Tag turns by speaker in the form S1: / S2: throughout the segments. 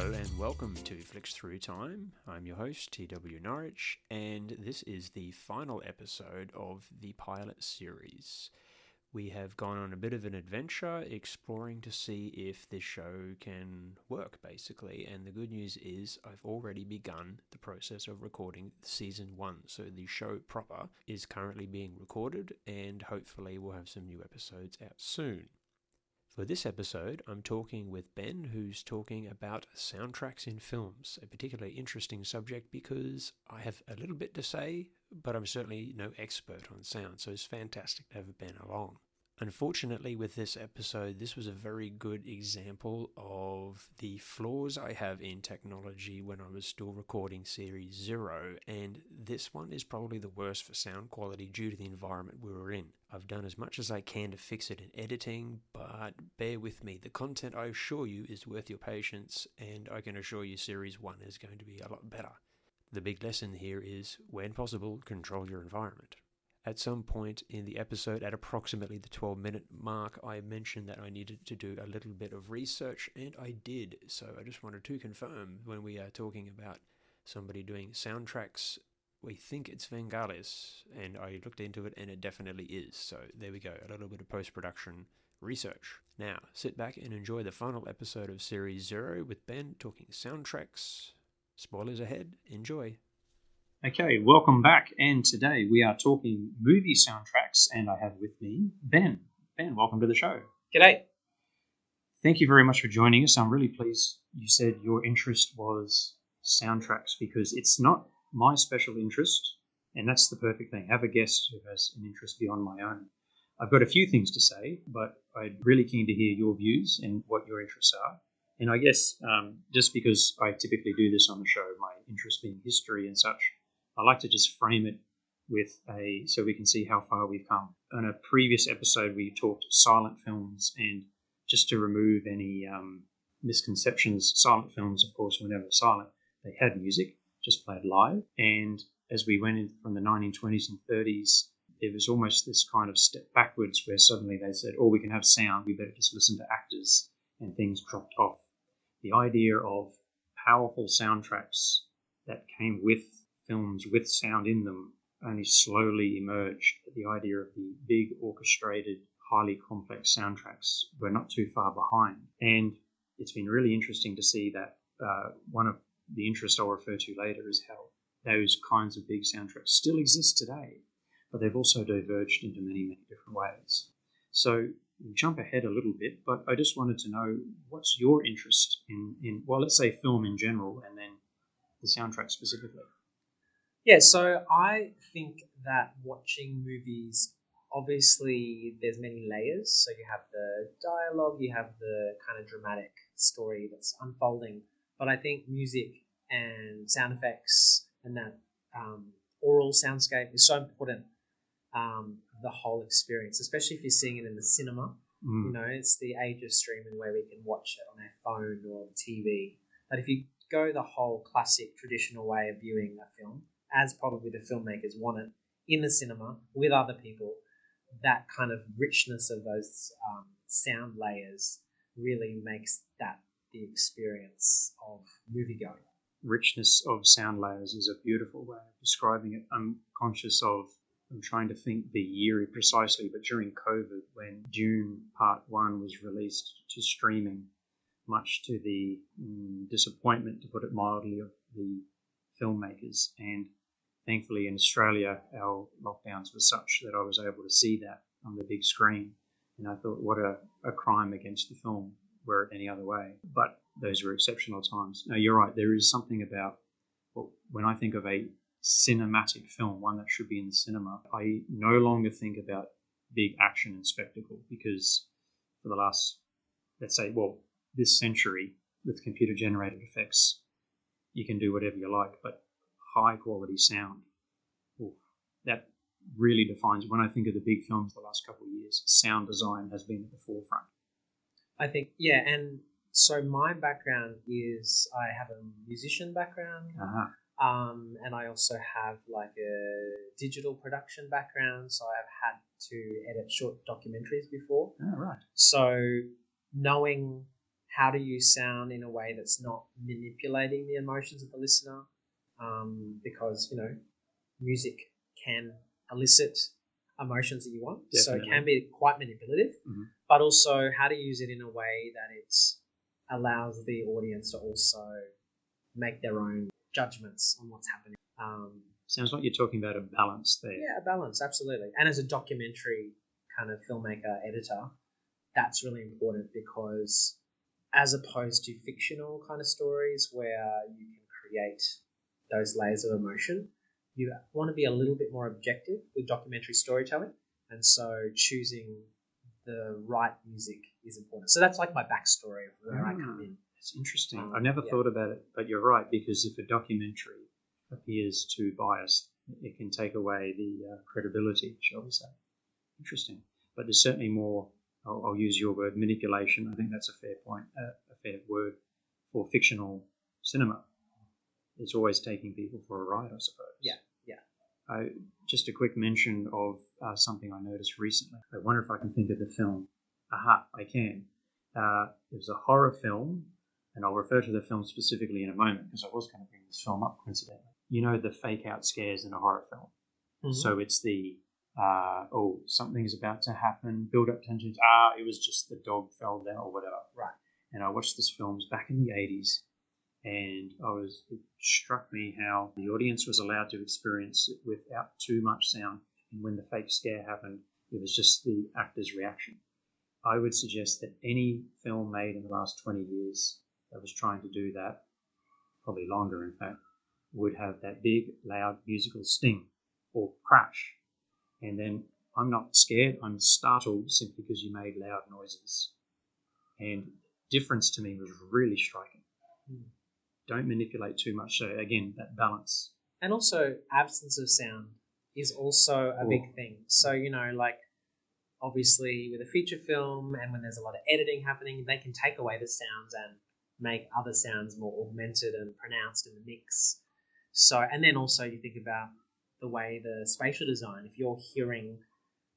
S1: Hello and welcome to Flicks Through Time. I'm your host, TW Norwich, and this is the final episode of the pilot series. We have gone on a bit of an adventure exploring to see if this show can work, basically, and the good news is I've already begun the process of recording Season 1, so the show proper is currently being recorded, and hopefully we'll have some new episodes out soon. For this episode, I'm talking with Ben, who's talking about soundtracks in films, a particularly interesting subject because I have a little bit to say, but I'm certainly no expert on sound, so it's fantastic to have Ben along. Unfortunately, with this episode, this was a very good example of the flaws I have in technology when I was still recording Series 0, and this one is probably the worst for sound quality due to the environment we were in. I've done as much as I can to fix it in editing, but bear with me. The content, I assure you, is worth your patience, and I can assure you Series 1 is going to be a lot better. The big lesson here is, when possible, control your environment. At some point in the episode, at approximately the 12-minute mark, I mentioned that I needed to do a little bit of research, and I did. So I just wanted to confirm, when we are talking about somebody doing soundtracks, we think it's Vangelis, and I looked into it, and it definitely is. So there we go, a little bit of post-production research. Now, sit back and enjoy the final episode of Series 0 with Ben talking soundtracks. Spoilers ahead. Enjoy. Okay, welcome back, and today we are talking movie soundtracks, and I have with me Ben. Ben, welcome to the show.
S2: G'day.
S1: Thank you very much for joining us. I'm really pleased you said your interest was soundtracks because it's not my special interest, and that's the perfect thing. Have a guest who has an interest beyond my own. I've got a few things to say, but I'm really keen to hear your views and what your interests are. And I guess just because I typically do this on the show, my interest being history and such, I like to just frame it with so we can see how far we've come. On a previous episode, we talked silent films, and just to remove any misconceptions, silent films, of course, were never silent. They had music, just played live. And as we went in from the 1920s and 30s, there was almost this kind of step backwards where suddenly they said, oh, we can have sound, we better just listen to actors, and things dropped off. The idea of powerful soundtracks that came with films with sound in them only slowly emerged. The idea of the big orchestrated, highly complex soundtracks were not too far behind. And it's been really interesting to see that one of the interests I'll refer to later is how those kinds of big soundtracks still exist today, but they've also diverged into many, many different ways. So we'll jump ahead a little bit, but I just wanted to know, what's your interest in well, let's say film in general and then the soundtrack specifically?
S2: Yeah, so I think that watching movies, obviously there's many layers. So you have the dialogue, you have the kind of dramatic story that's unfolding. But I think music and sound effects and that oral soundscape is so important, the whole experience, especially if you're seeing it in the cinema. You know, it's the age of streaming where we can watch it on our phone or the TV. But if you go the whole classic traditional way of viewing that film, as probably the filmmakers want it, in the cinema with other people, that kind of richness of those sound layers really makes that the experience of movie-going.
S1: Richness of sound layers is a beautiful way of describing it. I'm trying to think the year precisely, but during COVID, when Dune Part 1 was released to streaming, much to the disappointment, to put it mildly, of the filmmakers. And thankfully in Australia, our lockdowns were such that I was able to see that on the big screen. And I thought, what a crime against the film, were it any other way. But those were exceptional times. Now, you're right, there is something about, well, when I think of a cinematic film, one that should be in the cinema, I no longer think about big action and spectacle, because for the last, let's say, well, this century, with computer-generated effects, you can do whatever you like, but high-quality sound, that really defines, when I think of the big films the last couple of years, sound design has been at the forefront.
S2: I think, yeah, and so my background is I have a musician background, and I also have like a digital production background, so I've had to edit short documentaries before.
S1: Oh, right.
S2: So knowing how to use sound in a way that's not manipulating the emotions of the listener, because music can elicit emotions that you want.
S1: Definitely.
S2: So it can be quite manipulative, but also how to use it in a way that it allows the audience to also make their own judgments on what's happening.
S1: Sounds like you're talking about a balance there.
S2: Yeah, a balance, absolutely. And as a documentary kind of filmmaker, editor, that's really important, because as opposed to fictional kind of stories where you can create those layers of emotion, you want to be a little bit more objective with documentary storytelling. And so choosing the right music is important. So that's like my backstory of where I come in.
S1: It's interesting. I've never thought about it, but you're right, because if a documentary appears too biased, it can take away the credibility, shall we say. Interesting. But there's certainly more, I'll use your word, manipulation. I think that's a fair point, a fair word for fictional cinema. It's always taking people for a ride, I suppose.
S2: Yeah.
S1: Just a quick mention of something I noticed recently. I wonder if I can think of the film. Aha, I can. It was a horror film, and I'll refer to the film specifically in a moment, because I was going to bring this film up coincidentally. You know the fake out scares in a horror film. Mm-hmm. So it's the, something's about to happen, build up tensions. It was just the dog fell down or whatever.
S2: Right.
S1: And I watched this film back in the 80s, and it struck me how the audience was allowed to experience it without too much sound. And when the fake scare happened, it was just the actor's reaction. I would suggest that any film made in the last 20 years that was trying to do that, probably longer in fact, would have that big, loud musical sting or crash. And then I'm not scared, I'm startled simply because you made loud noises. And difference to me was really striking. Don't manipulate too much. So again, that balance.
S2: And also absence of sound is also a big thing. So, obviously with a feature film and when there's a lot of editing happening, they can take away the sounds and make other sounds more augmented and pronounced in the mix. So, and then also you think about the way the spatial design, if you're hearing,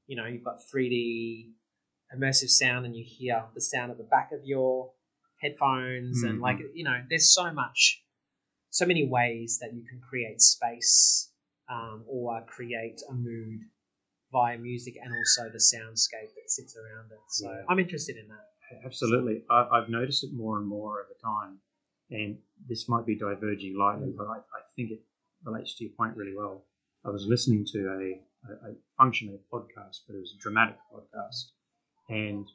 S2: you've got 3D immersive sound and you hear the sound at the back of your headphones and there's so many ways that you can create space or create a mood via music and also the soundscape that sits around it. So I'm interested in that.
S1: Absolutely. I've noticed it more and more over time, and this might be diverging lightly, but I think it relates to your point really well. I was listening to a functionally a podcast, but it was a dramatic podcast, and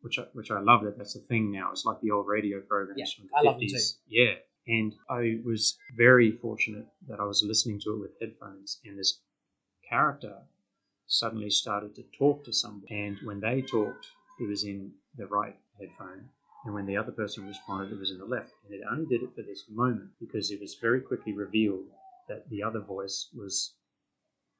S1: which I love that that's a thing now. It's like the old radio programs from the 50s. I love them too. Yeah, and I was very fortunate that I was listening to it with headphones, and this character suddenly started to talk to somebody, and when they talked, it was in the right headphone, and when the other person responded, it was in the left. And it only did it for this moment because it was very quickly revealed that the other voice was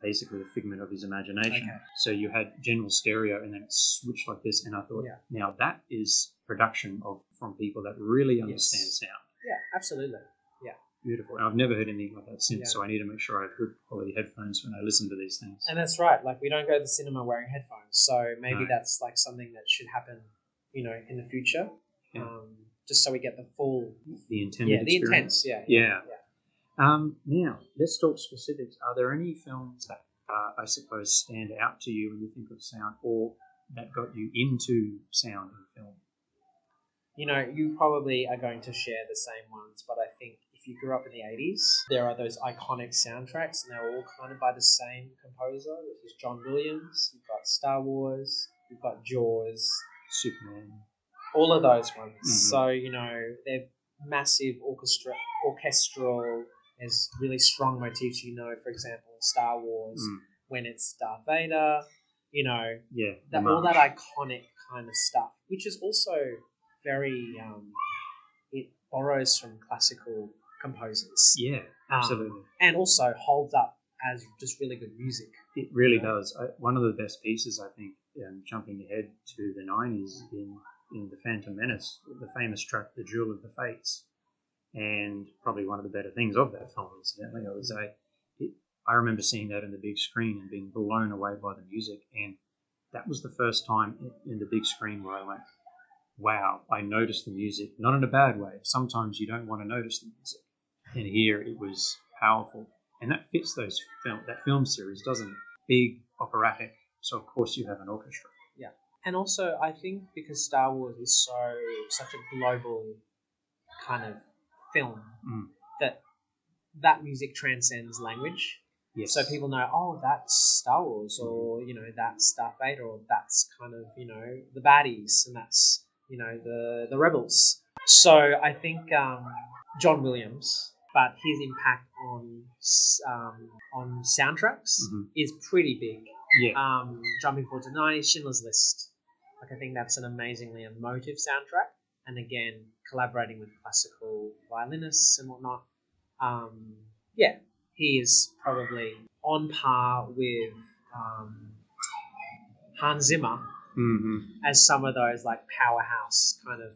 S1: basically a figment of his imagination. Okay. So you had general stereo and then it switched like this, and I thought, now that is production from people that really understand sound.
S2: Yeah, absolutely. Yeah.
S1: Beautiful. And I've never heard anything like that since, so I need to make sure I have good quality headphones when I listen to these things.
S2: And that's right. Like, we don't go to the cinema wearing headphones, so maybe that's like something that should happen, in the future, just so we get the full...
S1: The intended experience.
S2: The intent,
S1: Now, let's talk specifics. Are there any films that, I suppose, stand out to you when you think of sound, or that got you into sound in film?
S2: You probably are going to share the same ones, but I think if you grew up in the 80s, there are those iconic soundtracks, and they're all kind of by the same composer, which is John Williams. You've got Star Wars, you've got Jaws,
S1: Superman,
S2: all of those ones. Mm-hmm. So, they're massive orchestral. There's really strong motifs, for example, in Star Wars, when it's Darth Vader, all that iconic kind of stuff, which is also very, it borrows from classical composers.
S1: Yeah, absolutely.
S2: And also holds up as just really good music.
S1: It really does. One of the best pieces, I think, jumping ahead to the 90s in The Phantom Menace, the famous track, The Duel of the Fates. And probably one of the better things of that film, incidentally, I would say. I remember seeing that in the big screen and being blown away by the music. And that was the first time in the big screen where I went,
S3: wow, I noticed the music, not in a bad way. Sometimes you don't want to notice the music. And here it was powerful. And that fits that film series, doesn't it? Big, operatic. So, of course, you have an orchestra.
S2: Yeah. And also, I think because Star Wars is such a global kind of film that music transcends language.
S3: Yes.
S2: So people know, oh, that's Star Wars, or that's Darth Vader, or that's kind of the baddies, and that's the rebels. So I think John Williams, but his impact on soundtracks is pretty big.
S3: Yeah.
S2: Jumping Forward to the 90s, Schindler's List. Like, I think that's an amazingly emotive soundtrack, and again, collaborating with classical violinists and whatnot. Yeah, he is probably on par with Hans Zimmer as some of those like powerhouse kind of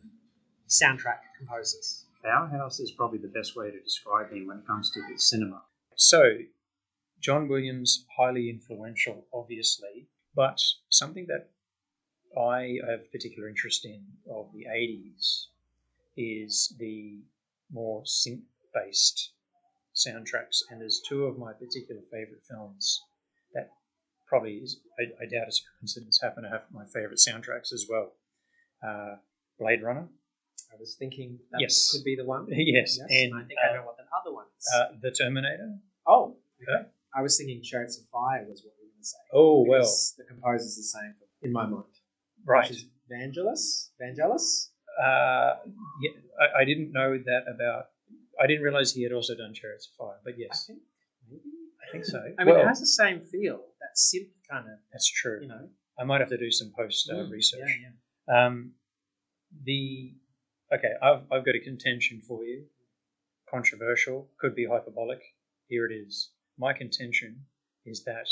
S2: soundtrack composers.
S3: Powerhouse is probably the best way to describe him when it comes to the cinema. So, John Williams, highly influential, obviously, but something that I have particular interest in of the 80s is the more synth-based soundtracks, and there's two of my particular favourite films that probably is, I doubt it's a coincidence, happen to have my favourite soundtracks as well. Blade Runner.
S2: I was thinking that
S3: yes.
S2: could be the one.
S3: Yes.
S2: And I think I know what the other one is.
S3: The Terminator.
S2: Oh, okay. I was thinking Chariots of Fire was what we were going to say.
S3: Oh, well.
S2: The composer's the same in my mind.
S3: Right.
S2: Which is Vangelis?
S3: Yeah, I didn't know that about... I didn't realise he had also done Chariots of Fire, but yes. I think so.
S2: I mean, it has the same feel, that synth kind of...
S3: That's true. I might have to do some post research.
S2: Yeah.
S3: Okay, I've got a contention for you. Controversial, could be hyperbolic. Here it is. My contention is that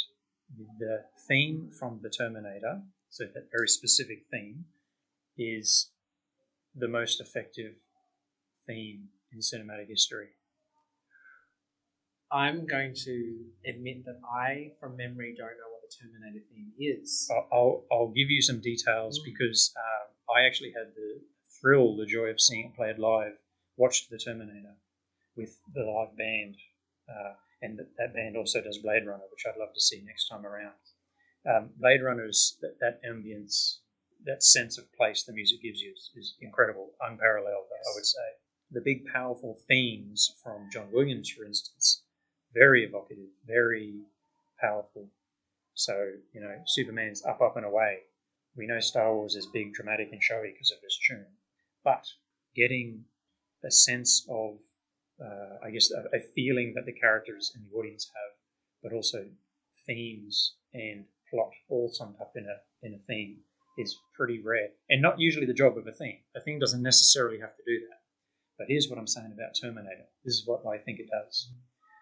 S3: the theme from the Terminator, so that very specific theme, is the most effective theme in cinematic history.
S2: I'm going to admit that I, from memory, don't know what the Terminator theme is.
S3: I'll give you some details because I actually had the joy of seeing it played live, watched the Terminator with the live band, and that band also does Blade Runner, which I'd love to see next time around. Blade Runner's, that ambience, that sense of place the music gives you is incredible, unparalleled, I would say. The big, powerful themes from John Williams, for instance, very evocative, very powerful. So, Superman's Up, Up and Away. We know Star Wars is big, dramatic and showy because of this tune. But getting a sense of, a feeling that the characters and the audience have, but also themes and plot all summed up in a theme is pretty rare. And not usually the job of a theme. A theme doesn't necessarily have to do that. But here's what I'm saying about Terminator. This is what I think it does.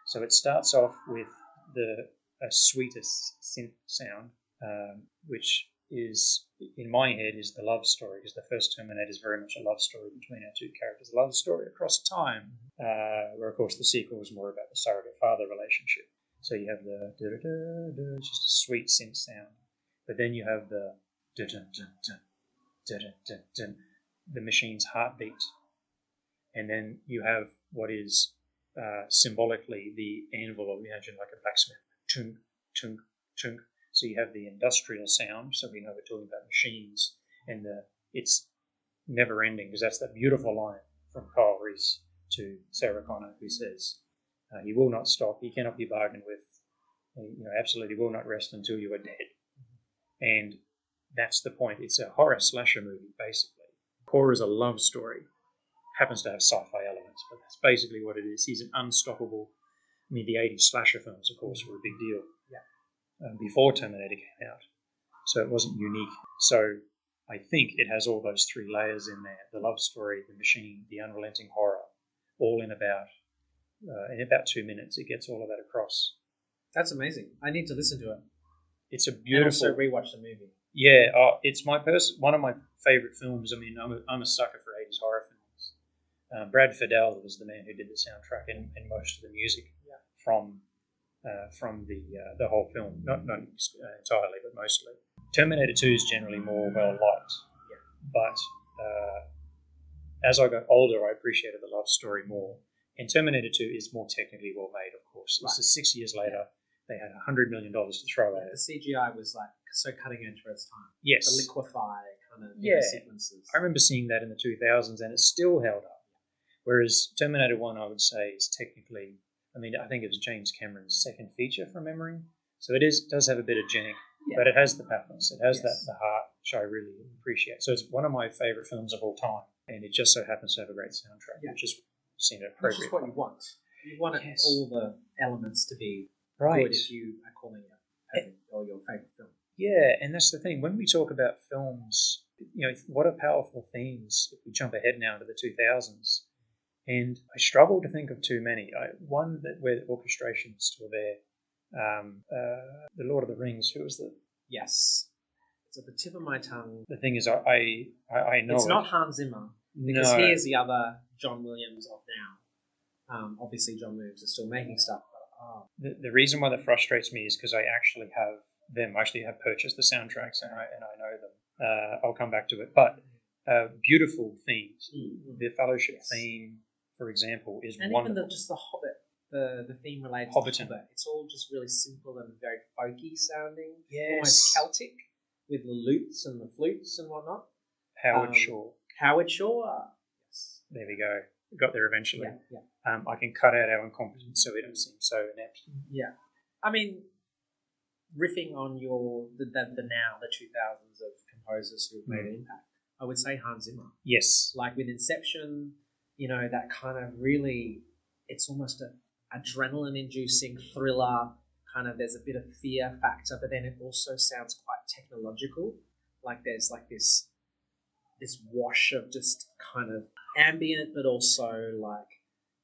S3: So it starts off with a sweetest synth sound, which is, in my head, is the love story, because the first Terminator is very much a love story between our two characters, a love story across time, where, of course, the sequel was more about the surrogate-father relationship. So you have the da-da-da-da, just a sweet synth sound. But then you have the da-da-da-da, da-da-da-da, the machine's heartbeat. And then you have what is symbolically the anvil, or imagine like a blacksmith, tunk, tunk, tunk. So you have the industrial sound, so we know we're talking about machines, and it's never ending, because that's that beautiful line from Kyle Reese to Sarah Connor, who says, he will not stop, he cannot be bargained with, absolutely will not rest until you are dead. And that's the point. It's a horror slasher movie, basically. Horror is a love story. Happens to have sci-fi elements, but that's basically what it is. He's an unstoppable... the 80s slasher films, of course, were a big deal. Before Terminator came out. So it wasn't unique. So I think it has all those three layers in there. The love story, the machine, the unrelenting horror, all in about 2 minutes. It gets all of that across.
S2: That's amazing. I need to listen to it.
S3: It's a beautiful...
S2: And also rewatch the movie.
S3: Yeah, it's one of my favourite films. I mean, I'm a sucker for 80s horror films. Brad Fiedel was the man who did the soundtrack and most of the music from the whole film. Not entirely, but mostly. Terminator 2 is generally more well-liked. But as I got older, I appreciated the love story more. And Terminator 2 is more technically well made, of course. This is 6 years later. They had $100 million to throw at it.
S2: The CGI was like so cutting edge for its time.
S3: Yes.
S2: The liquefy kind of sequences.
S3: I remember seeing that in the 2000s, and it still held up. Whereas Terminator 1, I would say, is technically, I think it was James Cameron's second feature from memory. So it does have a bit of jank, but it has the pathos. It has the heart, which I really appreciate. So it's one of my favourite films of all time, and it just so happens to have a great soundtrack, which is seemed appropriate.
S2: Which is what you want. You want all the elements to be
S3: right
S2: good if you are calling it or your favourite film.
S3: Yeah, and that's the thing. When we talk about films, what are powerful themes if we jump ahead now to the 2000s? And I struggle to think of too many. One where the orchestration is still there. The Lord of the Rings. Who was the?
S2: Yes, it's at the tip of my tongue.
S3: The thing is, I know
S2: it's not Hans Zimmer because he is the other John Williams of now. Obviously, John Williams is still making stuff. But,
S3: the reason why that frustrates me is because I actually have them. I actually have purchased the soundtracks and I know them. I'll come back to it, but beautiful themes. The Fellowship theme, for example, is wonderful.
S2: Even just the Hobbit. The theme related to the Hobbit. It's all just really simple and very folky sounding. Almost Celtic with the lutes and the flutes and whatnot.
S3: Howard Shore.
S2: Yes.
S3: There we go. We got there eventually.
S2: Yeah.
S3: I can cut out our incompetence so we don't seem so inept.
S2: Yeah. I mean, riffing on the 2000s of composers who have made an impact, I would say Hans Zimmer.
S3: Yes.
S2: Like with Inception, that kind of really, it's almost a adrenaline-inducing thriller, kind of there's a bit of fear factor, but then it also sounds quite technological. Like there's like this wash of just kind of ambient, but also like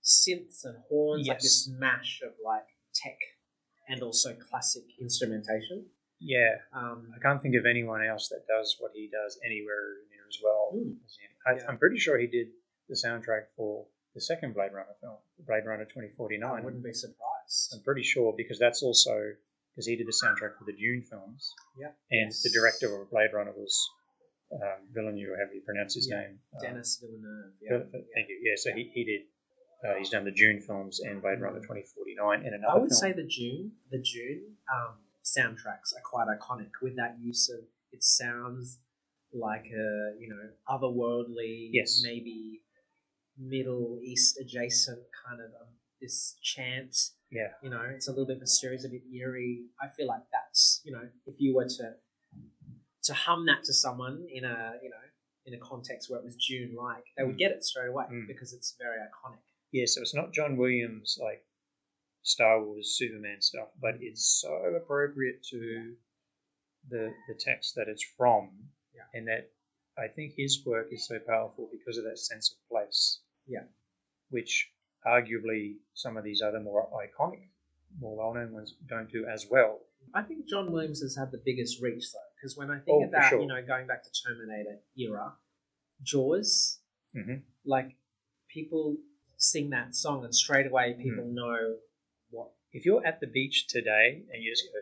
S2: synths and horns, like this mash of like tech and also classic instrumentation.
S3: Yeah. I can't think of anyone else that does what he does anywhere near as well. I'm pretty sure he did the soundtrack for the second Blade Runner film, Blade Runner 2049.
S2: I wouldn't be surprised.
S3: I'm pretty sure because that's also because he did the soundtrack for the Dune films.
S2: Yeah.
S3: And the director of Blade Runner was Villeneuve, or however you pronounce his name.
S2: Denis Villeneuve.
S3: Thank you. Yeah, so he did. He's done the Dune films and Blade Runner 2049 and another
S2: I would
S3: film.
S2: say the Dune soundtracks are quite iconic with that use of, it sounds like a, otherworldly, maybe Middle East adjacent kind of this chant.
S3: Yeah.
S2: It's a little bit mysterious, a bit eerie. I feel like that's, if you were to hum that to someone in a context where it was Dune like, they would get it straight away because it's very iconic.
S3: Yeah, so it's not John Williams like Star Wars, Superman stuff, but it's so appropriate to the text that it's from, and that I think his work is so powerful because of that sense of place.
S2: Yeah,
S3: which arguably some of these other more iconic, more well-known ones don't do as well.
S2: I think John Williams has had the biggest reach though, because when I think about going back to Terminator era, Jaws, like people sing that song and straight away people know what.
S3: If you're at the beach today and you just go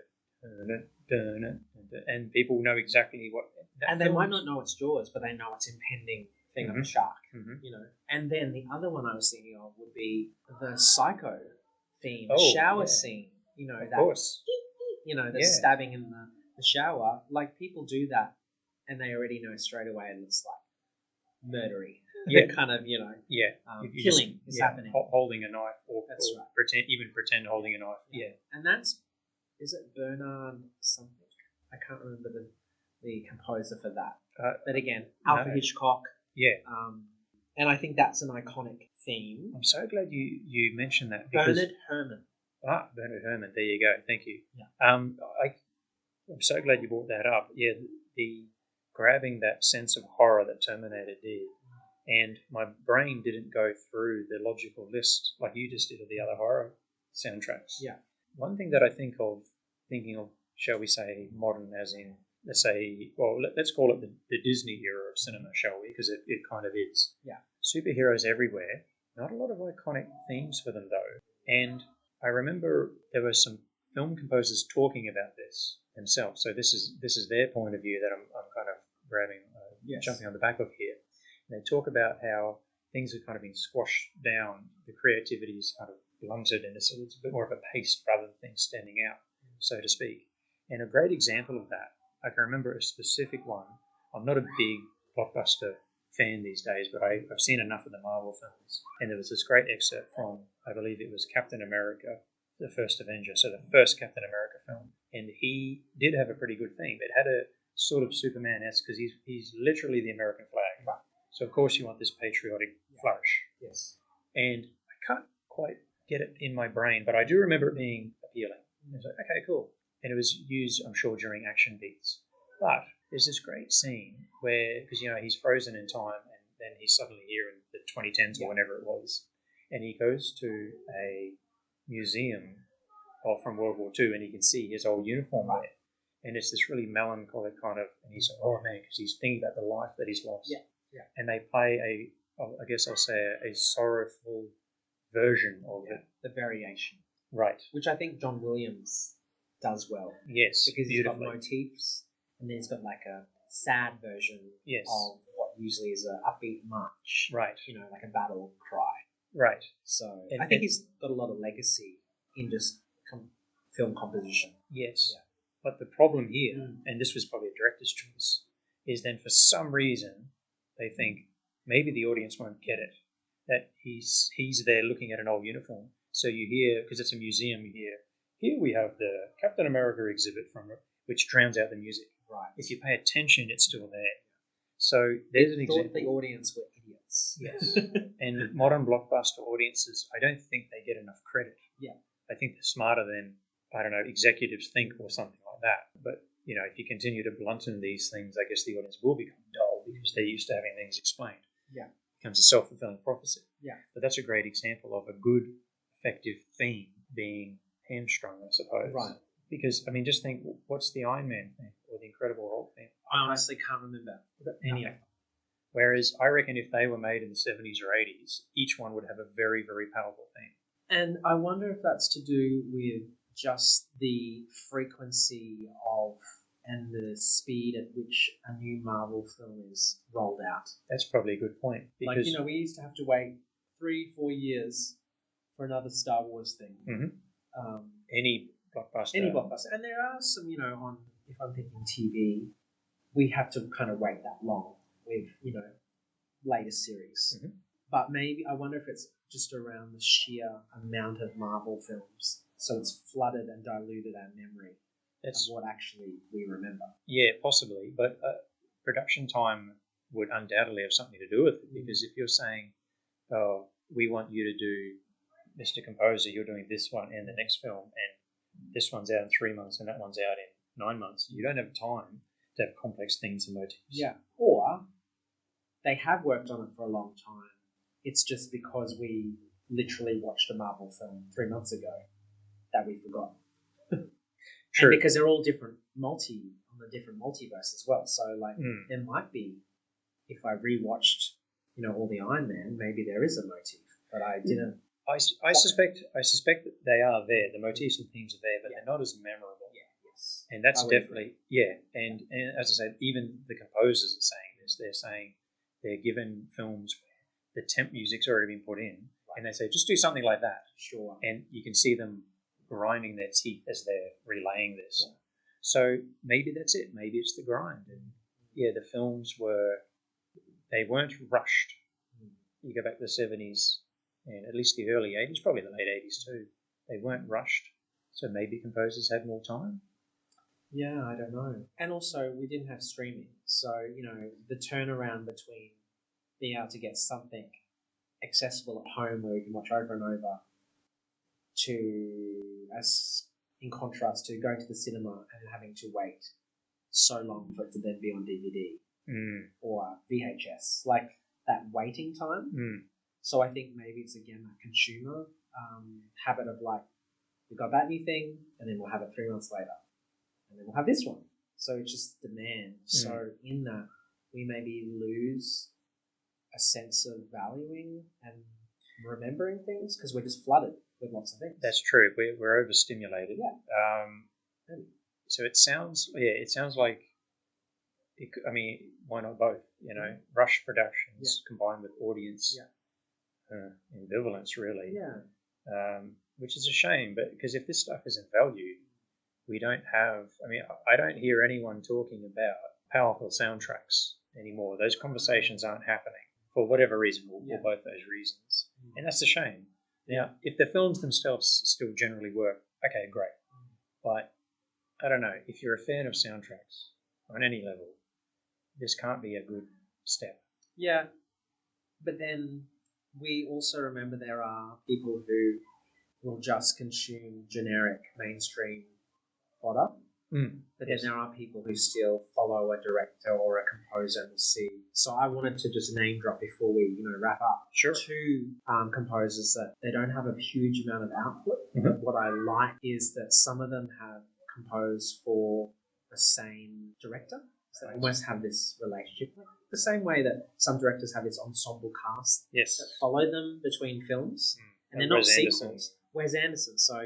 S3: and people know exactly what,
S2: and they might not know it's Jaws, but they know it's impending thing of a shark, And then the other one I was thinking of would be the Psycho theme, shower scene.
S3: Of course.
S2: The stabbing in the shower. Like people do that, and they already know straight away, and it's like murdery. Kind of, killing is happening.
S3: Holding a knife, or
S2: right.
S3: pretend holding a knife. Yeah.
S2: And is it Bernard something? I can't remember the composer for that. But again, Alfred Hitchcock.
S3: Yeah.
S2: And I think that's an iconic theme.
S3: I'm so glad you mentioned that.
S2: Bernard Herrmann.
S3: Bernard Herrmann. There you go. Thank you.
S2: Yeah.
S3: I'm so glad you brought that up. Yeah, the grabbing that sense of horror that Terminator did, and my brain didn't go through the logical list like you just did of the other horror soundtracks.
S2: Yeah.
S3: One thing that I thinking of, shall we say, modern, as in, let's call it the Disney era of cinema, shall we? Because it kind of is.
S2: Yeah.
S3: Superheroes everywhere. Not a lot of iconic themes for them, though. And I remember there were some film composers talking about this themselves. So this is their point of view that I'm kind of grabbing, jumping on the back of here. And they talk about how things have kind of been squashed down. The creativity is kind of blunted, and it's a bit more of a paste rather than things standing out, so to speak. And a great example of that, I can remember a specific one. I'm not a big blockbuster fan these days, but I've seen enough of the Marvel films. And there was this great excerpt from, I believe it was Captain America, the first Avenger, so the first Captain America film. And he did have a pretty good theme. It had a sort of Superman-esque, because he's literally the American flag.
S2: Right.
S3: So, of course, you want this patriotic flourish.
S2: Yes.
S3: And I can't quite get it in my brain, but I do remember it being appealing. I was like, okay, cool. And it was used, I'm sure, during action beats. But there's this great scene where, because, he's frozen in time, and then he's suddenly here in the 2010s or whenever it was, and he goes to a museum from World War II, and he can see his old uniform there. And it's this really melancholic kind of, and he's like, oh man, because he's thinking about the life that he's lost.
S2: Yeah.
S3: And they play I guess I'll say a sorrowful version of it.
S2: The variation.
S3: Right.
S2: Which I think John Williams does well.
S3: Yes,
S2: because he's got motifs, and then he's got like a sad version of what usually is an upbeat march.
S3: Right.
S2: Like a battle cry.
S3: Right.
S2: So I think he's got a lot of legacy in just film composition.
S3: Yes. Yeah. But the problem here, and this was probably a director's choice, is then for some reason they think maybe the audience won't get it, that he's there looking at an old uniform. So you hear, because it's a museum, you hear, here we have the Captain America exhibit which drowns out the music.
S2: Right.
S3: If you pay attention, it's still there. So there's an example.
S2: The audience were idiots.
S3: Yes. And modern blockbuster audiences, I don't think they get enough credit.
S2: Yeah.
S3: I think they're smarter than, I don't know, executives think or something like that. But, if you continue to blunten these things, I guess the audience will become dull because they're used to having things explained.
S2: Yeah.
S3: It becomes a self-fulfilling prophecy.
S2: Yeah.
S3: But that's a great example of a good, effective theme being hamstrung, I suppose.
S2: Right.
S3: Because, just think, what's the Iron Man thing or the Incredible Hulk thing?
S2: I honestly can't remember any of them.
S3: Whereas I reckon if they were made in the 70s or 80s, each one would have a very, very powerful theme.
S2: And I wonder if that's to do with just the frequency of and the speed at which a new Marvel film is rolled out.
S3: That's probably a good point. Because,
S2: we used to have to wait 3-4 years for another Star Wars thing.
S3: Mm-hmm. Any blockbuster.
S2: And there are some, if I'm thinking TV, we have to kind of wait that long with, later series. Mm-hmm. But maybe, I wonder if it's just around the sheer amount of Marvel films. So it's flooded and diluted our memory of what actually we remember.
S3: Yeah, possibly. But production time would undoubtedly have something to do with it. Because if you're saying, oh, we want you to do Mr. Composer, you're doing this one and the next film, and this one's out in 3 months and that one's out in 9 months, you don't have time to have complex themes and motifs.
S2: Yeah. Or they have worked on it for a long time. It's just because we literally watched a Marvel film 3 months ago that we forgot.
S3: True.
S2: And because they're all different on the different multiverse as well. So there might be, if I rewatched, all the Iron Man, maybe there is a motif, but I didn't.
S3: I suspect that they are there. The motifs and themes are there, but they're not as memorable.
S2: Yeah. Yes.
S3: And that's definitely And as I said, even the composers are saying this. They're saying they're given films where the temp music's already been put in, and they say just do something like that.
S2: Sure.
S3: And you can see them grinding their teeth as they're relaying this. Yeah. So maybe that's it. Maybe it's the grind. And the films weren't rushed. You go back to the 70s and at least the early 80s, probably the late 80s too. They weren't rushed. So maybe composers had more time.
S2: Yeah, I don't know. And also, we didn't have streaming. So, the turnaround between being able to get something accessible at home where we can watch over and over as in contrast to going to the cinema and having to wait so long for it to then be on DVD or VHS, like that waiting time. So I think maybe it's again that consumer habit of we got that new thing and then we'll have it 3 months later and then we'll have this one. So it's just demand. So in that we maybe lose a sense of valuing and remembering things because we're just flooded with lots of things.
S3: That's true. We're overstimulated.
S2: Yeah.
S3: So it sounds like I mean, why not both? You know, rush productions combined with audience ambivalence, really.
S2: Yeah.
S3: Which is a shame, but because if this stuff isn't valued, we don't have. I mean, I don't hear anyone talking about powerful soundtracks anymore. Those conversations aren't happening for whatever reason, or both those reasons, and that's a shame. Now, if the films themselves still generally work, okay, great. But I don't know, if you're a fan of soundtracks on any level, this can't be a good step.
S2: Yeah, but then we also remember there are people who will just consume generic mainstream fodder. But then there are people who still follow a director or a composer and will see. So I wanted to just name drop before we, wrap up.
S3: Sure.
S2: Two composers that they don't have a huge amount of output. But what I like is that some of them have composed for the same director. So they almost have this relationship. Like the same way that some directors have this ensemble cast that follow them between films. And they're not sequels. Wes Anderson. So,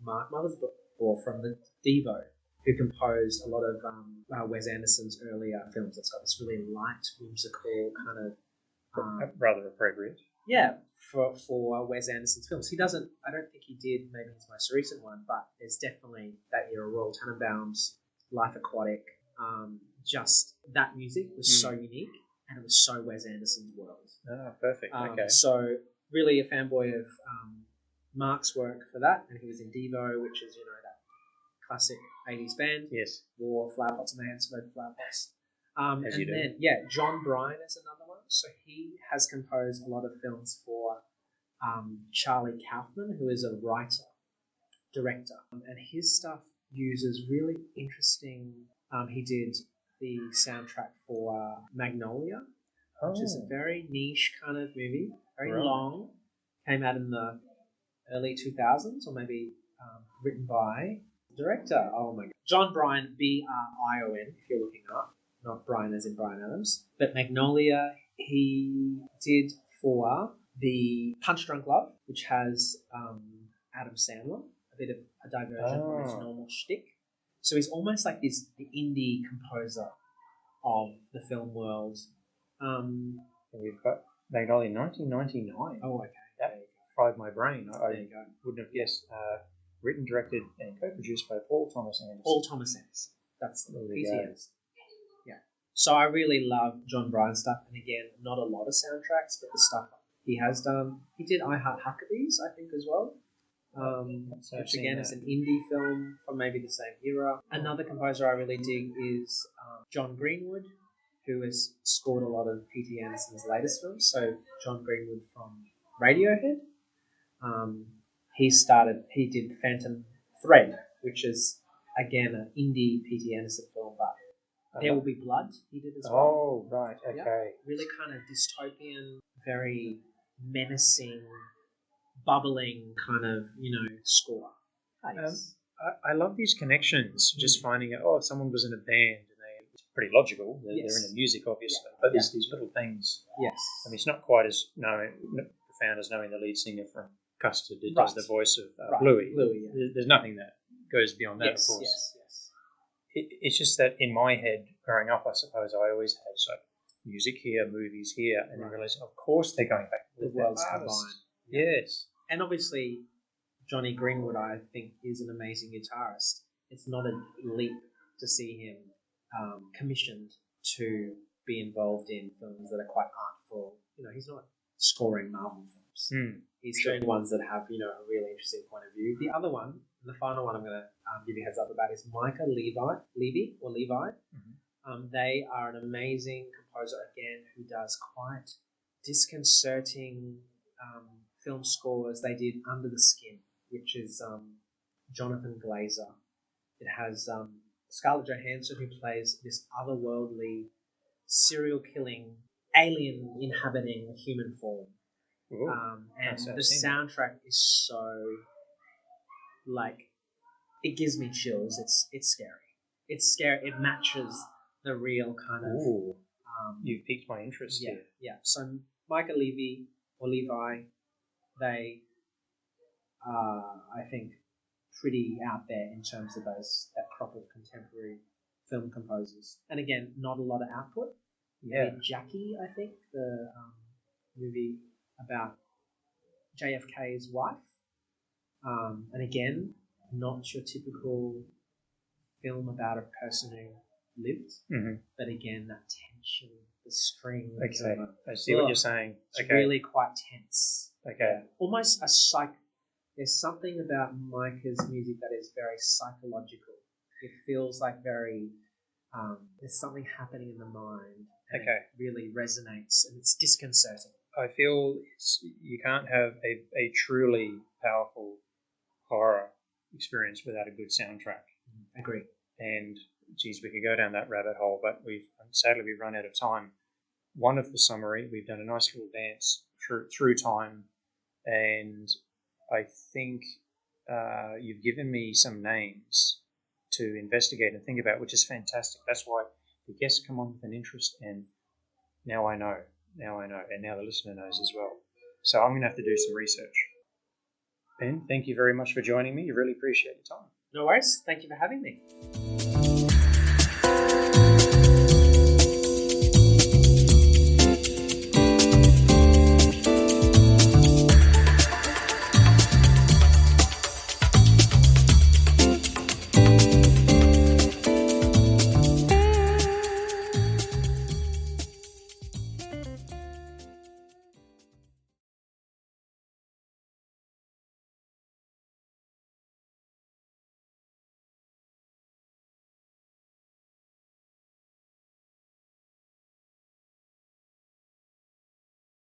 S2: Mark Mothersbaugh from the Devo, who composed a lot of Wes Anderson's earlier films. It's got this really light, whimsical kind of...
S3: rather appropriate.
S2: Yeah, for Wes Anderson's films. I don't think he did maybe his most recent one, but there's definitely that era, Royal Tenenbaums, Life Aquatic. Just that music was so unique, and it was so Wes Anderson's world.
S3: Oh, perfect. Okay.
S2: So really a fanboy of Mark's work for that, and he was in Devo, which is, that classic 80s band.
S3: Yes.
S2: Wore flower pots in their hands, smoked flower pots. John Brion is another one. So he has composed a lot of films for Charlie Kaufman, who is a writer, director. And his stuff uses really interesting... he did the soundtrack for Magnolia, which is a very niche kind of movie, very long. Came out in the early 2000s, or maybe written by the director. Oh my God. John Brion, Brion, if you're looking up. Not Brian as in Bryan Adams. But Magnolia, he did for the Punch Drunk Love, which has Adam Sandler, a bit of a diversion from his normal shtick. So he's almost like the indie composer of the film world.
S3: We've got Magnolia 1999.
S2: Oh, okay.
S3: That fried my brain. I wouldn't have guessed. Written, directed, and co-produced by Paul Thomas Anderson.
S2: Paul Thomas Anderson. That's the PTS. Yeah. So I really love John Brion stuff. And again, not a lot of soundtracks, but the stuff he has done. He did I Heart Huckabees, I think, as well. Which again is an indie film from maybe the same era. Another composer I really dig is John Greenwood, who has scored a lot of P.T. Anderson's latest films. So John Greenwood from Radiohead. He did Phantom Thread, which is again an indie P.T. Anderson film, but There Will Be Blood he did as well.
S3: Oh, right, okay.
S2: Yeah. Really kind of dystopian, very menacing, bubbling kind of, score.
S3: I love these connections, just finding out, someone was in a band, and it's pretty logical. They're in the music, obviously, but there's these little things.
S2: Yes.
S3: I mean, it's not quite as profound as knowing the lead singer from Custard that does the voice of Bluey. There's nothing that goes beyond that, of course.
S2: Yes.
S3: It's just that in my head, growing up, I suppose I always had music here, movies here, and then realising, of course, they're going back to
S2: the worlds combined.
S3: Yes.
S2: And obviously, Johnny Greenwood, I think, is an amazing guitarist. It's not a leap to see him commissioned to be involved in films that are quite artful. He's not scoring Marvel films. He's doing ones that have, a really interesting point of view. The other one, and the final one I'm going to give you a heads up about, is Mica Levi. They are an amazing composer, again, who does quite disconcerting film scores. They did Under the Skin, which is Jonathan Glazer. It has Scarlett Johansson, who plays this otherworldly, serial-killing, alien inhabiting human form. And the soundtrack is so, it gives me chills. It's scary. It's scary. It matches the real kind of...
S3: You've piqued my interest here.
S2: Yeah. So Mica Levi, they are, I think, pretty out there in terms of that crop of contemporary film composers. And again, not a lot of output.
S3: Yeah.
S2: Jackie, I think, the movie about JFK's wife. And again, not your typical film about a person who lived, but again, that tension, the strings.
S3: Okay, I see what you're saying.
S2: It's really quite tense.
S3: Okay.
S2: Almost there's something about Mica's music that is very psychological. It feels like very, there's something happening in the mind. And it really resonates, and it's disconcerting.
S3: I feel you can't have a truly powerful horror experience without a good soundtrack.
S2: Agree.
S3: And geez, we could go down that rabbit hole, but sadly we've run out of time. Wonderful summary. We've done a nice little dance through time, and I think you've given me some names to investigate and think about, which is fantastic. That's why the guests come on with an interest, and now I know, and now the listener knows as well. So I'm going to have to do some research. Ben, thank you very much for joining me. You really appreciate your time.
S2: No worries. Thank you for having me.